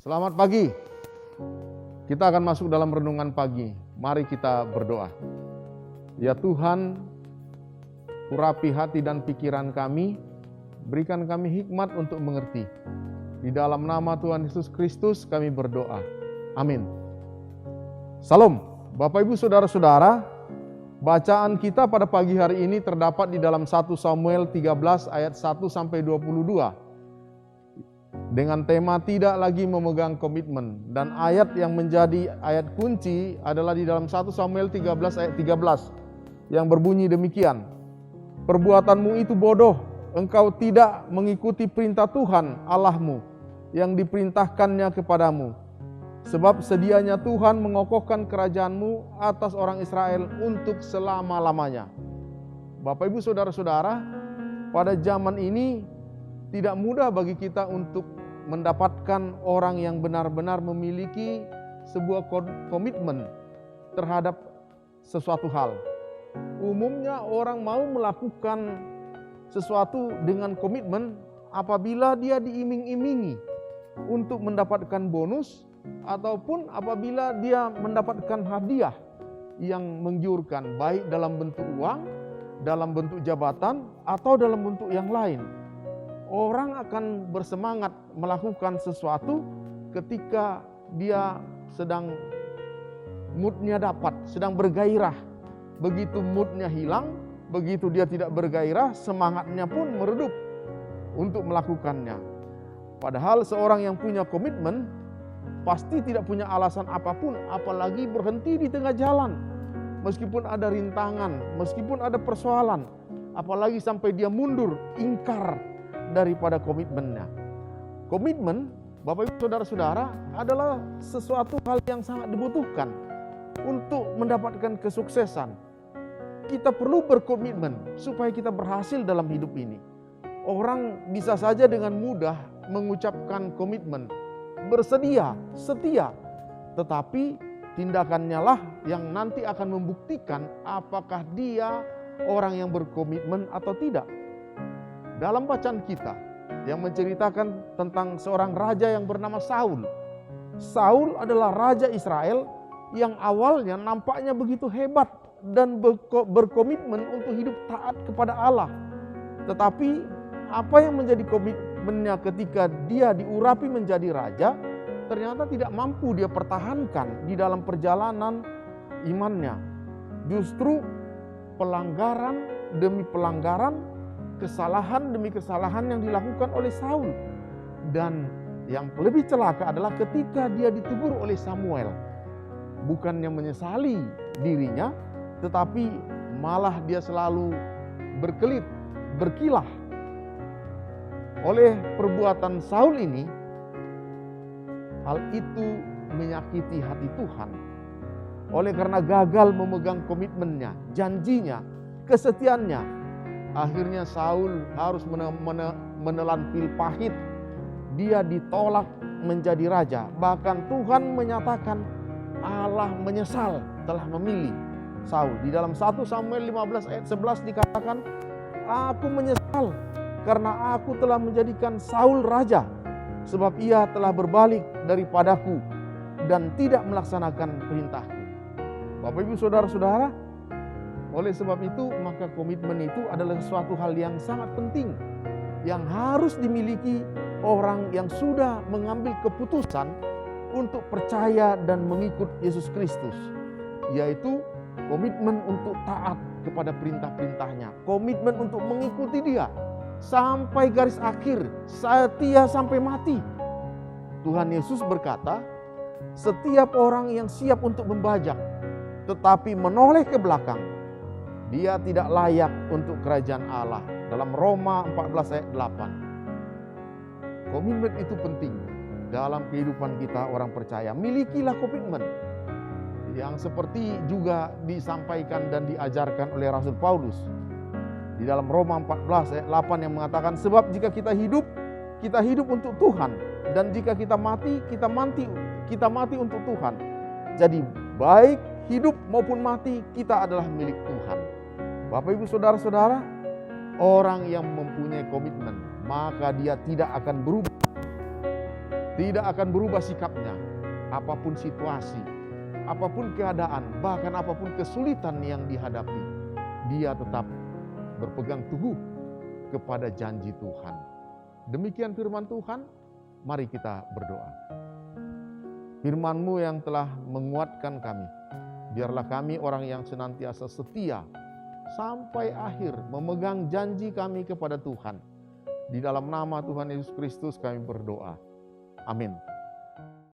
Selamat pagi. Kita akan masuk dalam renungan pagi. Mari kita berdoa. Ya Tuhan, urapi hati dan pikiran kami, berikan kami hikmat untuk mengerti. Di dalam nama Tuhan Yesus Kristus kami berdoa. Amin. Salam, Bapak Ibu Saudara-saudara. Bacaan kita pada pagi hari ini terdapat di dalam 1 Samuel 13 ayat 1 sampai 22. Dengan tema tidak lagi memegang komitmen, dan ayat yang menjadi ayat kunci adalah di dalam 1 Samuel 13 ayat 13 yang berbunyi demikian. Perbuatanmu itu bodoh, engkau tidak mengikuti perintah Tuhan Allahmu yang diperintahkannya kepadamu. Sebab sedianya Tuhan mengokohkan kerajaanmu atas orang Israel untuk selama-lamanya. Bapak Ibu Saudara-saudara, pada zaman ini tidak mudah bagi kita untuk mendapatkan orang yang benar-benar memiliki sebuah komitmen terhadap sesuatu hal. Umumnya orang mau melakukan sesuatu dengan komitmen apabila dia diiming-imingi untuk mendapatkan bonus ataupun apabila dia mendapatkan hadiah yang menggiurkan, baik dalam bentuk uang, dalam bentuk jabatan, atau dalam bentuk yang lain. Orang akan bersemangat melakukan sesuatu ketika dia sedang moodnya dapat, sedang bergairah. Begitu moodnya hilang, begitu dia tidak bergairah, semangatnya pun meredup untuk melakukannya. Padahal seorang yang punya komitmen pasti tidak punya alasan apapun, apalagi berhenti di tengah jalan. Meskipun ada rintangan, meskipun ada persoalan, apalagi sampai dia mundur, ingkar daripada komitmennya. Komitmen, Bapak Ibu Saudara-saudara, adalah sesuatu hal yang sangat dibutuhkan untuk mendapatkan kesuksesan. Kita perlu berkomitmen supaya kita berhasil dalam hidup ini. Orang bisa saja dengan mudah mengucapkan komitmen, bersedia, setia, tetapi tindakannya lah yang nanti akan membuktikan apakah dia orang yang berkomitmen atau tidak. Dalam bacaan kita yang menceritakan tentang seorang raja yang bernama Saul. Saul adalah raja Israel yang awalnya nampaknya begitu hebat dan berkomitmen untuk hidup taat kepada Allah. Tetapi apa yang menjadi komitmennya ketika dia diurapi menjadi raja, ternyata tidak mampu dia pertahankan di dalam perjalanan imannya. Justru pelanggaran demi pelanggaran, kesalahan demi kesalahan yang dilakukan oleh Saul. Dan yang lebih celaka adalah ketika dia ditegur oleh Samuel. Bukannya menyesali dirinya, tetapi malah dia selalu berkelit, berkilah. Oleh perbuatan Saul ini, hal itu menyakiti hati Tuhan. Oleh karena gagal memegang komitmennya, janjinya, kesetiaannya, akhirnya Saul harus menelan pil pahit. Dia ditolak menjadi raja. Bahkan Tuhan menyatakan Allah menyesal telah memilih Saul. Di dalam 1 Samuel 15 ayat 11 dikatakan, aku menyesal karena aku telah menjadikan Saul raja, sebab ia telah berbalik daripadaku dan tidak melaksanakan perintahku. Bapak Ibu Saudara-saudara, oleh sebab itu, maka komitmen itu adalah sesuatu hal yang sangat penting yang harus dimiliki orang yang sudah mengambil keputusan untuk percaya dan mengikut Yesus Kristus, yaitu komitmen untuk taat kepada perintah-perintahnya, komitmen untuk mengikuti Dia sampai garis akhir, setia sampai mati. Tuhan Yesus berkata, setiap orang yang siap untuk membajak tetapi menoleh ke belakang, dia tidak layak untuk kerajaan Allah. Dalam Roma 14 ayat 8. Komitmen itu penting dalam kehidupan kita orang percaya. Milikilah komitmen yang seperti juga disampaikan dan diajarkan oleh Rasul Paulus di dalam Roma 14 ayat 8 yang mengatakan, sebab jika kita hidup untuk Tuhan, dan jika kita mati untuk Tuhan. Jadi baik hidup maupun mati kita adalah milik Tuhan. Bapak Ibu Saudara-saudara, orang yang mempunyai komitmen, maka dia tidak akan berubah tidak akan berubah sikapnya. Apapun situasi, apapun keadaan, bahkan apapun kesulitan yang dihadapi, dia tetap berpegang teguh kepada janji Tuhan. Demikian firman Tuhan, mari kita berdoa. Firman-Mu yang telah menguatkan kami, biarlah kami orang yang senantiasa setia sampai akhir memegang janji kami kepada Tuhan. Di dalam nama Tuhan Yesus Kristus kami berdoa. Amin.